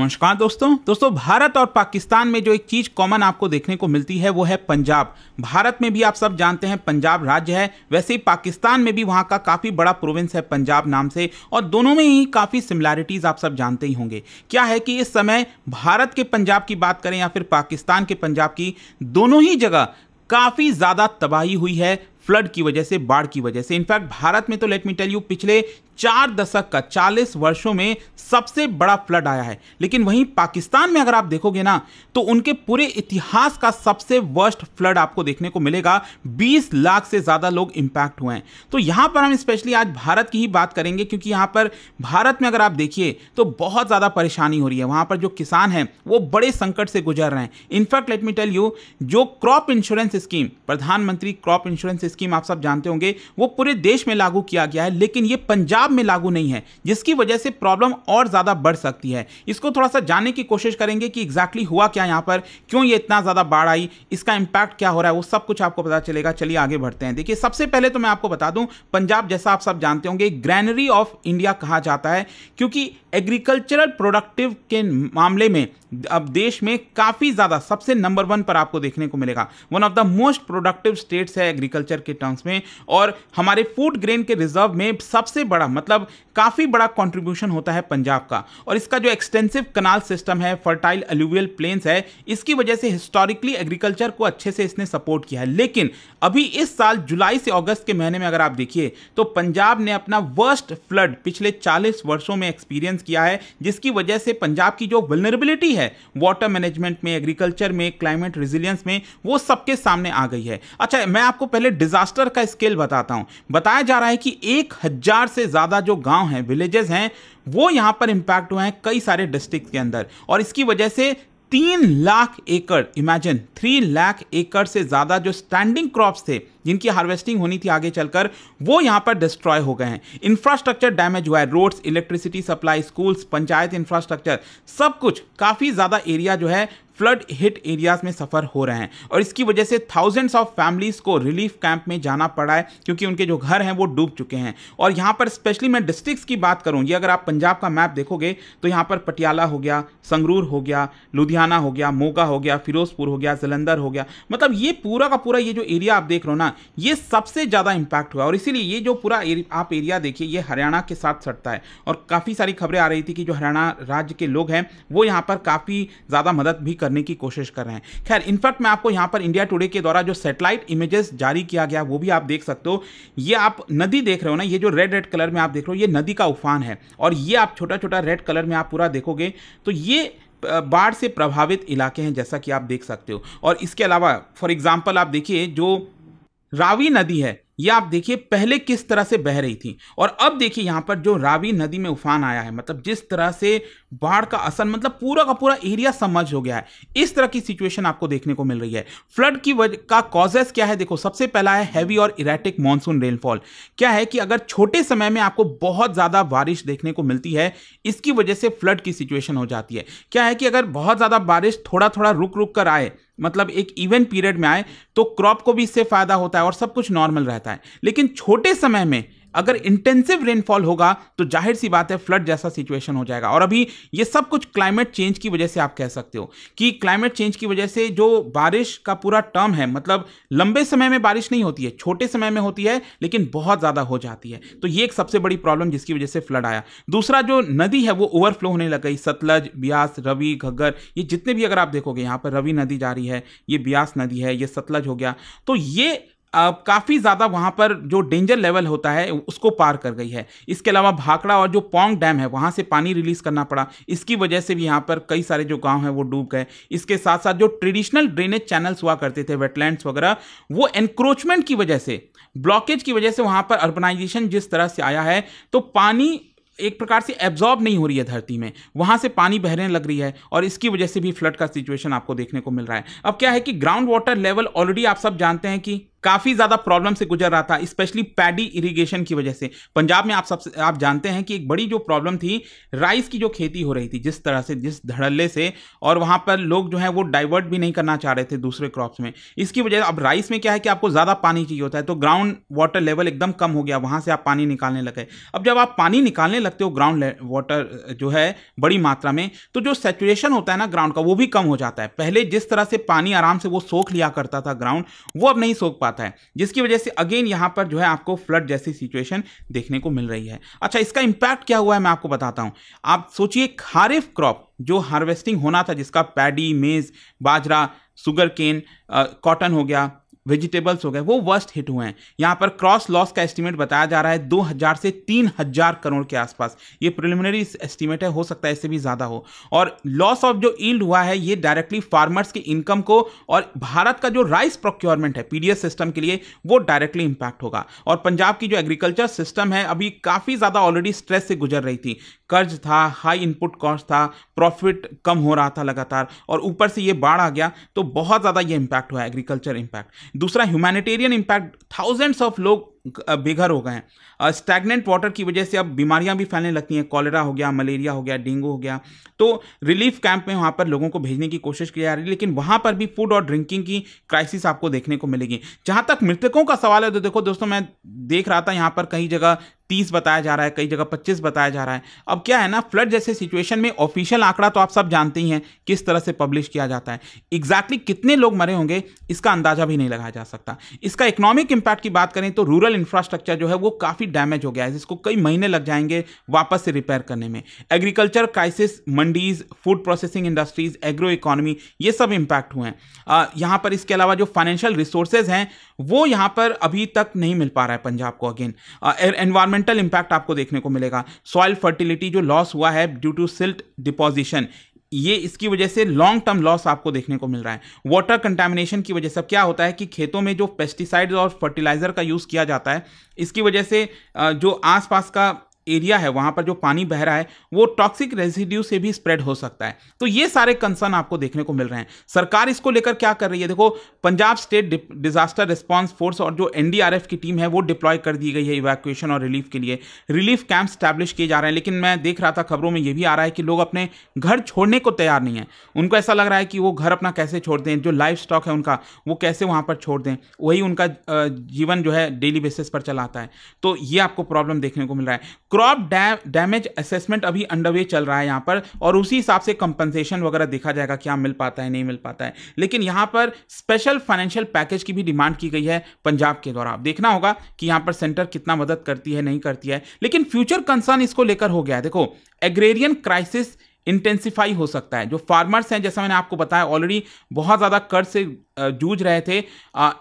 नमस्कार दोस्तों भारत और पाकिस्तान में जो एक चीज कॉमन आपको देखने को मिलती है वो है पंजाब। भारत में भी आप सब जानते हैं पंजाब राज्य है, वैसे ही पाकिस्तान में भी वहां का काफी बड़ा प्रोविंस है पंजाब नाम से, और दोनों में ही काफी सिमिलैरिटीज आप सब जानते ही होंगे। क्या है कि इस समय भारत के पंजाब की बात करें या फिर पाकिस्तान के पंजाब की, दोनों ही जगह काफी ज्यादा तबाही हुई है फ्लड की वजह से, बाढ़ की वजह से। इनफैक्ट भारत में तो लेट मी टेल यू पिछले 4 दशक का 40 वर्षों में सबसे बड़ा फ्लड आया है। लेकिन वहीं पाकिस्तान में अगर आप देखोगे ना तो उनके पूरे इतिहास का सबसे वर्स्ट फ्लड आपको देखने को मिलेगा। 20 लाख से ज्यादा लोग इंपैक्ट हुए हैं। तो यहां पर हम स्पेशली आज भारत की ही बात करेंगे, क्योंकि यहां पर भारत में अगर आप देखिए तो बहुत ज्यादा परेशानी हो रही है। वहां पर जो किसान हैं वो बड़े संकट से गुजर रहे हैं। In fact let me tell you, जो क्रॉप इंश्योरेंस स्कीम, प्रधानमंत्री क्रॉप इंश्योरेंस स्कीम आप सब जानते होंगे, वो पूरे देश में लागू किया गया है, लेकिन ये पंजाब में लागू नहीं है, जिसकी वजह से प्रॉब्लम और ज्यादा बढ़ सकती है। इसको थोड़ा सा जानने की कोशिश करेंगे कि एग्जैक्टली हुआ क्या यहां पर, क्यों ये इतना ज्यादा बाढ़ आई, इसका इंपैक्ट क्या हो रहा है, वो सब कुछ आपको पता चलेगा। चलिए आगे बढ़ते हैं। देखिए, सबसे पहले तो मैं आपको बता दूं, पंजाब जैसा आप सब जानते होंगे ग्रैनरी ऑफ इंडिया कहा जाता है, क्योंकि एग्रीकल्चरल प्रोडक्टिव के मामले में अब देश में काफी ज्यादा सबसे नंबर 1 पर आपको देखने को मिलेगा। One of the most productive states है एग्रीकल्चर के टर्म्स में, और हमारे फूड ग्रेन के रिजर्व में सबसे बड़ा, मतलब काफी बड़ा कंट्रीब्यूशन होता है पंजाब का। और इसका जो एक्सटेंसिव कनाल सिस्टम है, फर्टाइल अलुवियल प्लेन्स है, इसकी वजह से हिस्टोरिकली एग्रीकल्चर को अच्छे से इसने सपोर्ट किया है। लेकिन अभी इस साल जुलाई से अगस्त के महीने में अगर आप देखिए तो पंजाब ने अपना वर्स्ट फ्लड पिछले 40 वर्षों में एक्सपीरियंस किया है, जिसकी वजह से पंजाब की जो वल्नरेबिलिटी है वाटर मैनेजमेंट में, एग्रीकल्चर में, क्लाइमेट रेजिलियंस में, वो सबके सामने आ गई है। अच्छा, मैं आपको पहले डिजास्टर का स्केल बताता हूं। बताया जा रहा है कि 1000 से ज्यादा जो गांव हैं, विलेजेस हैं, वो यहां पर इंपैक्ट हुए हैं कई सारे डिस्ट्रिक्ट के अंदर, और इसकी वजह से 3 लाख एकड़, इमेजिन 3 लाख एकड़ से ज्यादा जो स्टैंडिंग क्रॉप्स थे जिनकी हार्वेस्टिंग होनी थी आगे चलकर, वो यहां पर डिस्ट्रॉय हो गए हैं। इंफ्रास्ट्रक्चर डैमेज हुआ है, roads, electricity supply, schools, panchayat infrastructure, सब कुछ, काफी ज्यादा एरिया जो है फ्लड हिट एरियाज में सफर हो रहे हैं, और इसकी वजह से थाउजेंड्स ऑफ फैमिलीज को रिलीफ कैंप में जाना पड़ा है, क्योंकि उनके जो घर हैं वो डूब चुके हैं। और यहां पर स्पेशली मैं डिस्ट्रिक्ट्स की बात करूं, ये अगर आप पंजाब का मैप देखोगे तो यहां पर पटियाला हो गया, संगरूर हो गया, लुधियाना हो गया, मोगा हो गया, फिरोजपुर हो गया, जलंधर हो गया, मतलब ये पूरा का पूरा ये जो एरिया आप देख रहे हो ना, ये सबसे ज्यादा इंपैक्ट हुआ। और इसीलिए ये जो पूरा आप एरिया देखिए, ये हरियाणा के साथ सटता है, और काफी सारी खबरें आ रही थी कि जो हरियाणा राज्य के लोग हैं वो यहां पर काफी ज्यादा मदद भी करने की कोशिश कर रहे हैं। खैर, इनफैक्ट मैं आपको यहां पर इंडिया टुडे के द्वारा जो सैटेलाइट इमेजेस जारी किया गया वो भी आप देख सकते हो। ये आप नदी देख रहे हो ना, ये जो रेड कलर में आप देख रहे हो, ये नदी का उफान है, और ये आप छोटा छोटा रेड कलर में आप पूरा देखोगे तो ये बाढ़ से प्रभावित इलाके हैं, जैसा कि आप देख सकते हो। और इसके अलावा फॉर एग्जांपल आप देखिए, जो रावी नदी है, ये आप देखिए पहले किस तरह से बह रही थी, और अब देखिए यहां पर जो रावी नदी में उफान आया है, मतलब जिस तरह से बाढ़ का असर, मतलब पूरा का पूरा एरिया सबमर्ज हो गया है। इस तरह की सिचुएशन आपको देखने को मिल रही है। फ्लड की वजह का कॉजेस क्या है? देखो, सबसे पहला है हैवी और इरेटिक मॉनसून रेनफॉल। क्या है कि अगर छोटे समय में आपको बहुत ज्यादा बारिश देखने को मिलती है, इसकी वजह से फ्लड की सिचुएशन हो जाती है। क्या है कि अगर बहुत ज्यादा बारिश थोड़ा थोड़ा रुक रुक कर आए, मतलब एक इवन पीरियड में आए, तो क्रॉप को भी इससे फायदा होता है और सब कुछ नॉर्मल रहता है। लेकिन छोटे समय में अगर इंटेंसिव रेनफॉल होगा तो जाहिर सी बात है फ्लड जैसा सिचुएशन हो जाएगा। और अभी ये सब कुछ क्लाइमेट चेंज की वजह से आप कह सकते हो कि क्लाइमेट चेंज की वजह से जो बारिश का पूरा टर्म है, मतलब लंबे समय में बारिश नहीं होती है, छोटे समय में होती है, लेकिन बहुत ज्यादा हो जाती है। तो ये एक सबसे बड़ी प्रॉब्लम जिसकी वजह से फ्लड आया। दूसरा, जो नदी है वो ओवरफ्लो होने लग गई। सतलज, ब्यास, रवि, घग्गर, ये जितने भी अगर आप देखोगे, यहाँ पर रवि नदी जा रही है, ये ब्यास नदी है, ये सतलज हो गया, तो ये काफ़ी ज़्यादा वहाँ पर जो डेंजर लेवल होता है उसको पार कर गई है। इसके अलावा भाखड़ा और जो पोंग डैम है वहाँ से पानी रिलीज़ करना पड़ा, इसकी वजह से भी यहाँ पर कई सारे जो गांव हैं वो डूब गए। इसके साथ साथ जो ट्रेडिशनल ड्रेनेज चैनल्स हुआ करते थे, वेटलैंड्स वगैरह, वो एनक्रोचमेंट की वजह से, ब्लॉकेज की वजह से वहाँ पर अर्बनाइजेशन जिस तरह से आया है, तो पानी एक प्रकार से एब्जॉर्ब नहीं हो रही है धरती में, वहां से पानी बहने लग रही है, और इसकी वजह से भी फ्लड का सिचुएशन आपको देखने को मिल रहा है। अब क्या है कि ग्राउंड वाटर लेवल ऑलरेडी आप सब जानते हैं कि काफी ज्यादा प्रॉब्लम से गुजर रहा था, स्पेशली पैडी इरिगेशन की वजह से। पंजाब में आप जानते हैं कि एक बड़ी जो प्रॉब्लम थी, राइस की जो खेती हो रही थी जिस तरह से, जिस धड़ल्ले से, और वहां पर लोग जो है वो डाइवर्ट भी नहीं करना चाह रहे थे दूसरे क्रॉप्स में। इसकी वजह, अब राइस में क्या है कि आपको ज्यादा पानी चाहिए होता है, तो ग्राउंड वाटर लेवल एकदम कम हो गया, वहां से आप पानी निकालने लगे। अब जब आप पानी निकालने लगते हो ग्राउंड वाटर जो है बड़ी मात्रा में, तो जो सैचुरेशन होता है ना ग्राउंड का, वो भी कम हो जाता है। पहले जिस तरह से पानी आराम से वो सोख लिया करता था ग्राउंड, वो अब नहीं सोख पाता है, जिसकी वजह से अगेन यहां पर जो है आपको फ्लड जैसी सिचुएशन देखने को मिल रही है। अच्छा, इसका इंपैक्ट क्या हुआ है मैं आपको बताता हूं। आप सोचिए, खारिफ क्रॉप जो हार्वेस्टिंग होना था, जिसका पैडी, मेज, बाजरा, सुगर केन, कॉटन हो गया, वेजिटेबल्स हो गए, वो वर्स्ट हिट हुए हैं। यहां पर क्रॉस लॉस का एस्टीमेट बताया जा रहा है 2000 से 3000 करोड़ के आसपास। ये प्रिलिमिनरी एस्टीमेट है, हो सकता है इससे भी ज्यादा हो। और लॉस ऑफ जो यील्ड हुआ है, ये डायरेक्टली फार्मर्स की इनकम को, और भारत का जो राइस प्रोक्योरमेंट है पीडीएस सिस्टम के लिए, वो डायरेक्टली इंपैक्ट होगा। और पंजाब की जो एग्रीकल्चर सिस्टम है अभी काफी ज्यादा ऑलरेडी स्ट्रेस से गुजर रही थी। कर्ज था, हाई इनपुट कॉस्ट था, प्रॉफिट कम हो रहा था लगातार, और ऊपर से ये बाढ़ आ गया, तो बहुत ज्यादा ये इंपैक्ट हुआ है, एग्रीकल्चर इंपैक्ट। दूसरा, ह्यूमैनिटेरियन इंपैक्ट, थाउजेंड्स ऑफ लोग बेघर हो गए हैं। स्टैग्नेंट वाटर की वजह से अब बीमारियां भी फैलने लगती हैं, कॉलेरा हो गया, मलेरिया हो गया, डेंगू हो गया। तो रिलीफ कैंप में वहां पर लोगों को भेजने की कोशिश की जा रही है, लेकिन वहां पर भी फूड और ड्रिंकिंग की क्राइसिस आपको देखने को मिलेगी। जहां तक मृतकों का सवाल है, तो देखो दोस्तों, मैं देख रहा था यहां पर कई जगह 30 बताया जा रहा है, कई जगह 25 बताया जा रहा है। अब क्या है ना, फ्लड जैसे सिचुएशन में ऑफिशियल आंकड़ा तो आप सब जानते ही हैं किस तरह से पब्लिश किया जाता है। एग्जैक्टली कितने लोग मरे होंगे इसका अंदाजा भी नहीं लगाया जा सकता। इसका इकोनॉमिक इंपैक्ट की बात करें तो रूरल इंफ्रास्ट्रक्चर जो है वो काफी डैमेज हो गया है, जिसको कई महीने लग जाएंगे वापस से रिपेयर करने में। Agriculture crisis, mandis, food processing industries, agro economy, ये सब इंपैक्ट हुए हैं यहां पर। इसके अलावा जो फाइनेंशियल रिसोर्सेज हैं वो यहां पर अभी तक नहीं मिल पा रहा है पंजाब को। अगेन एनवायरमेंटल इंपैक्ट आपको देखने को मिलेगा। सॉइल फर्टिलिटी जो लॉस हुआ है ड्यू टू सिल्ट डिपोजिशन, ये इसकी वजह से लॉन्ग टर्म लॉस आपको देखने को मिल रहा है। वाटर कंटामिनेशन की वजह से क्या होता है कि खेतों में जो पेस्टिसाइड और फर्टिलाइजर का यूज किया जाता है, इसकी वजह से जो आसपास का एरिया है वहां पर जो पानी बह रहा है वो टॉक्सिक रेसिड्यू से भी स्प्रेड हो सकता है। तो ये सारे कंसर्न आपको देखने को मिल रहे हैं। सरकार इसको लेकर क्या कर रही है, देखो Punjab state disaster response force और जो एनडीआरएफ की टीम है वो डिप्लॉय कर दी गई है इवैक्यूएशन और रिलीफ के लिए। रिलीफ कैंप स्टैब्लिश किए जा रहे हैं, लेकिन मैं देख रहा था खबरों में ये भी आ रहा है कि लोग अपने घर छोड़ने को तैयार नहीं है। उनको ऐसा लग रहा है कि वो घर अपना कैसे छोड़ दें, जो लाइफ स्टॉक है उनका वो कैसे वहां पर छोड़ दें, वही उनका जीवन जो है डेली बेसिस पर चलाता है। तो ये आपको प्रॉब्लम देखने को मिल रहा है। क्रॉप डैमेज असेसमेंट अभी अंडरवे चल रहा है यहां पर, और उसी हिसाब से कंपनसेशन वगैरह देखा जाएगा क्या मिल पाता है नहीं मिल पाता है। लेकिन यहां पर स्पेशल फाइनेंशियल पैकेज की भी डिमांड की गई है पंजाब के द्वारा। देखना होगा कि यहां पर सेंटर कितना मदद करती है नहीं करती है। लेकिन फ्यूचर कंसर्न इसको लेकर हो गया है। देखो, एग्रेरियन क्राइसिस इंटेंसिफाई हो सकता है। जो फार्मर्स हैं, जैसा मैंने आपको बताया, ऑलरेडी बहुत ज्यादा कर्ज से जूझ रहे थे,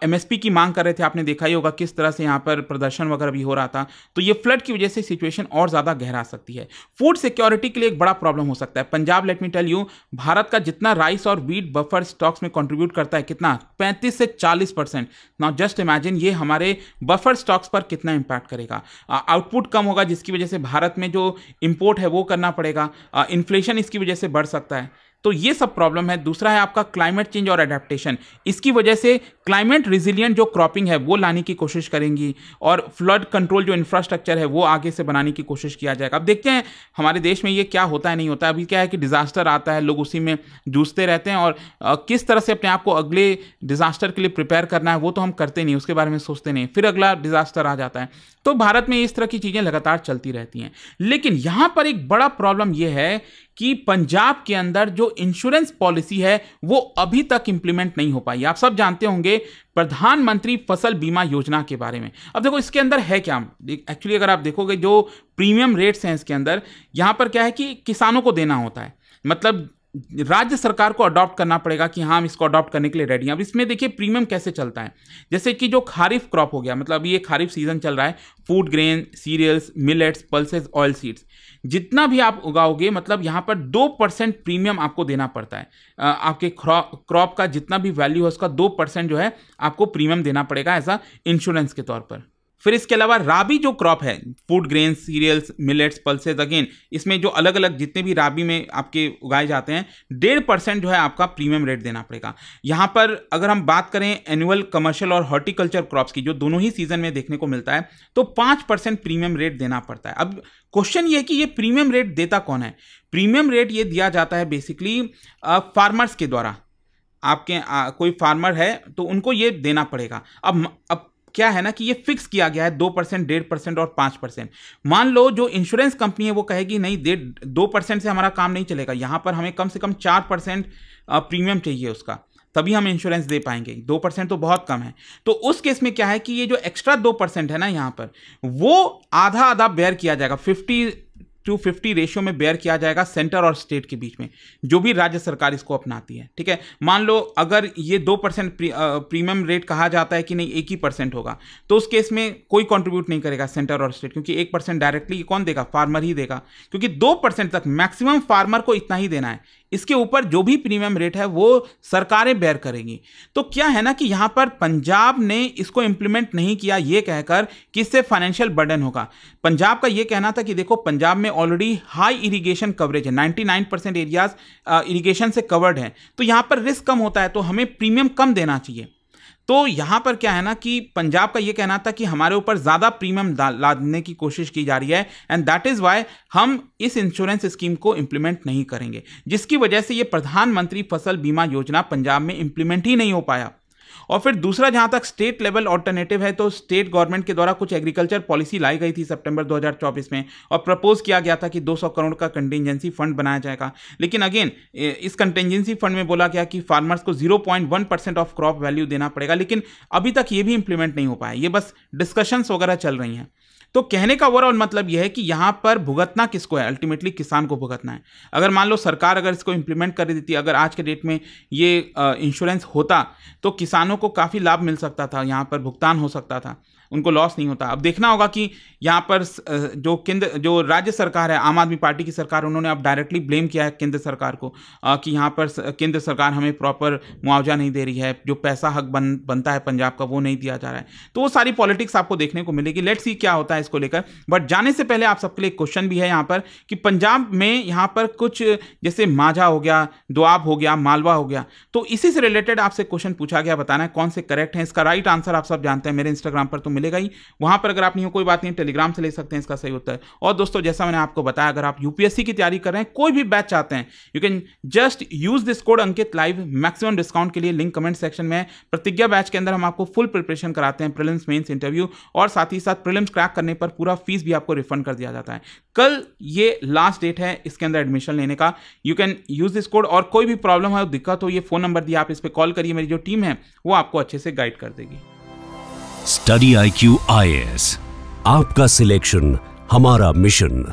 एमएसपी की मांग कर रहे थे। आपने देखा ही होगा किस तरह से यहां पर प्रदर्शन वगैरह भी हो रहा था। तो ये फ्लड की वजह से सिचुएशन और ज्यादा गहरा सकती है। फूड सिक्योरिटी के लिए एक बड़ा प्रॉब्लम हो सकता है। Punjab, let me tell you, Bharat का जितना राइस और व्हीट बफर स्टॉक्स में कंट्रीब्यूट करता है, कितना, 35 से 40%। नाउ जस्ट इमेजिन ये हमारे बफर स्टॉक्स पर कितना इंपैक्ट करेगा। आउटपुट कम होगा, जिसकी वजह से भारत में जो इंपोर्ट है वो करना पड़ेगा। इन्फ्लेशन इसकी वजह से बढ़ सकता है। तो ये सब प्रॉब्लम है। दूसरा है आपका क्लाइमेट चेंज और एडेप्टेशन। इसकी वजह से क्लाइमेट रिजिलियंट जो क्रॉपिंग है वो लाने की कोशिश करेंगी, और फ्लड कंट्रोल जो इंफ्रास्ट्रक्चर है वो आगे से बनाने की कोशिश किया जाएगा। अब देखते हैं हमारे देश में ये क्या होता है नहीं होता है। अभी क्या है कि डिजास्टर आता है, लोग उसी में जूझते रहते हैं, और किस तरह से अपने आप को अगले डिजास्टर के लिए प्रिपेयर करना है वो तो हम करते नहीं, उसके बारे में सोचते नहीं, फिर अगला डिजास्टर आ जाता है। तो भारत में इस तरह की चीजें लगातार चलती रहती हैं। लेकिन यहां पर एक बड़ा प्रॉब्लम यह है कि पंजाब के अंदर जो इंश्योरेंस पॉलिसी है वो अभी तक इंप्लीमेंट नहीं हो पाई। आप सब जानते होंगे प्रधानमंत्री फसल बीमा योजना के बारे में। अब देखो इसके अंदर है क्या, एक्चुअली अगर आप देखोगे जो प्रीमियम रेट्स हैं इसके अंदर, यहां पर क्या है कि किसानों को देना होता है, मतलब राज्य सरकार को अडॉप्ट करना पड़ेगा कि हाँ हम इसको अडॉप्ट करने के लिए रेडी हैं। अब इसमें देखिए प्रीमियम कैसे चलता है, जैसे कि जो खारिफ क्रॉप हो गया, मतलब ये खारिफ सीजन चल रहा है, food grain, cereals, millets, pulses, oil seeds, जितना भी आप उगाओगे मतलब यहाँ पर 2% प्रीमियम आपको देना पड़ता है। आपके क्रॉप का जितना भी वैल्यू है उसका 2% जो है आपको प्रीमियम देना पड़ेगा एज अ इंश्योरेंस के तौर पर। फिर इसके अलावा राबी जो क्रॉप है, food grain, cereals, millets, pulses, again इसमें जो अलग अलग जितने भी राबी में आपके उगाए जाते हैं 1.5% जो है आपका प्रीमियम रेट देना पड़ेगा। यहाँ पर अगर हम बात करें एनुअल कमर्शियल और हॉर्टिकल्चर क्रॉप्स की, जो दोनों ही सीजन में देखने को मिलता है, तो 5% प्रीमियम रेट देना पड़ता है। अब क्वेश्चन ये कि ये प्रीमियम रेट देता कौन है? प्रीमियम रेट ये दिया जाता है बेसिकली फार्मर्स के द्वारा। आपके कोई फार्मर है तो उनको ये देना पड़ेगा। अब क्या है ना कि ये फिक्स किया गया है 2%, 1.5% और 5%। मान लो जो इंश्योरेंस कंपनी है वो कहेगी नहीं 2% से हमारा काम नहीं चलेगा, यहाँ पर हमें कम से कम 4% प्रीमियम चाहिए उसका, तभी हम इंश्योरेंस दे पाएंगे, 2% तो बहुत कम है। तो उस केस में क्या है कि ये जो एक्स्ट्रा 2% है ना यहाँ पर, वो आधा आधा बेयर किया जाएगा, 50-50 रेशियो में बेयर किया जाएगा सेंटर और स्टेट के बीच में, जो भी राज्य सरकार इसको अपनाती है। ठीक है, मान लो अगर ये 2% प्रीमियम रेट कहा जाता है कि नहीं 1% होगा, तो उस केस में कोई कंट्रीब्यूट नहीं करेगा सेंटर और स्टेट, क्योंकि 1% डायरेक्टली कौन देगा? फार्मर ही देगा, क्योंकि 2% तक मैक्सिमम फार्मर को इतना ही देना है। इसके ऊपर जो भी प्रीमियम रेट है वो सरकारें बेयर करेंगी। तो क्या है ना कि यहां पर पंजाब ने इसको इंप्लीमेंट नहीं किया ये कहकर कि इससे फाइनेंशियल बर्डन होगा। पंजाब का ये कहना था कि देखो पंजाब में ऑलरेडी हाई इरिगेशन कवरेज है, 99% एरियाज इरिगेशन से कवर्ड है, तो यहां पर रिस्क कम होता है, तो हमें प्रीमियम कम देना चाहिए। तो यहाँ पर क्या है ना कि पंजाब का ये कहना था कि हमारे ऊपर ज़्यादा प्रीमियम लादने की कोशिश की जा रही है, एंड दैट इज़ वाई हम इस इंश्योरेंस स्कीम को इंप्लीमेंट नहीं करेंगे, जिसकी वजह से ये प्रधानमंत्री फसल बीमा योजना पंजाब में इंप्लीमेंट ही नहीं हो पाया। और फिर दूसरा, जहां तक स्टेट लेवल ऑल्टरनेटिव है, तो स्टेट गवर्नमेंट के द्वारा कुछ एग्रीकल्चर पॉलिसी लाई गई थी सितंबर 2024 में, और प्रपोज किया गया था कि 200 करोड़ का कंटिजेंसी फंड बनाया जाएगा। लेकिन अगेन इस कंटिजेंसी फंड में बोला गया कि फार्मर्स को 0.1% ऑफ क्रॉप वैल्यू देना पड़ेगा, लेकिन अभी तक ये भी इंप्लीमेंट नहीं हो पाया, ये बस डिस्कशंस वगैरह चल रही हैं। तो कहने का ओवरऑल मतलब यह है कि यहां पर भुगतना किसको है? अल्टीमेटली किसान को भुगतना है। अगर मान लो सरकार अगर इसको इंप्लीमेंट कर देती, अगर आज के डेट में ये इंश्योरेंस होता, तो किसानों को काफ़ी लाभ मिल सकता था, यहां पर भुगतान हो सकता था, उनको लॉस नहीं होता। अब देखना होगा कि यहाँ पर जो राज्य सरकार है, आम आदमी पार्टी की सरकार, उन्होंने अब डायरेक्टली ब्लेम किया है केंद्र सरकार को कि यहाँ पर केंद्र सरकार हमें प्रॉपर मुआवजा नहीं दे रही है, जो पैसा हक बनता है पंजाब का वो नहीं दिया जा रहा है। तो वो सारी पॉलिटिक्स आपको देखने को मिलेगी। लेट्स सी क्या होता है इसको लेकर। बट जाने से पहले आप सबके लिए क्वेश्चन भी है यहाँ पर कि पंजाब में यहाँ पर कुछ जैसे माझा हो गया, दोआब हो गया, मालवा हो गया, तो इसी से रिलेटेड आपसे क्वेश्चन पूछा गया, बताना है कौन से करेक्ट है। इसका राइट आंसर आप सब जानते हैं, मेरे इंस्टाग्राम पर तो मिलेगा ही, वहां पर अगर आप नहीं हो कोई बात नहीं, टेलीग्राम से ले सकते हैं इसका सही उत्तर। और दोस्तों जैसा मैंने आपको बताया, अगर आप यूपीएससी की तैयारी कर रहे हैं, कोई भी बैच चाहते हैं, you can just use this code Ankit live, maximum discount के लिए लिंक कमेंट सेक्शन में है। प्रतिज्ञा बैच के अंदर हम आपको फुल प्रिपरेशन कराते हैं, प्रीलिम्स, मेंस, इंटरव्यू, और साथ ही साथ प्रीलिम्स क्रैक करने पर पूरा फीस भी आपको रिफंड कर दिया जाता है। कल ये लास्ट डेट है इसके अंदर एडमिशन लेने का। You can use this code, और कोई भी प्रॉब्लम है, दिक्कत हो, ये फोन नंबर दिया, आप इस पर कॉल करिए, मेरी जो टीम है वो आपको अच्छे से गाइड कर देगी। स्टडी IQ IAS, आपका सिलेक्शन हमारा मिशन।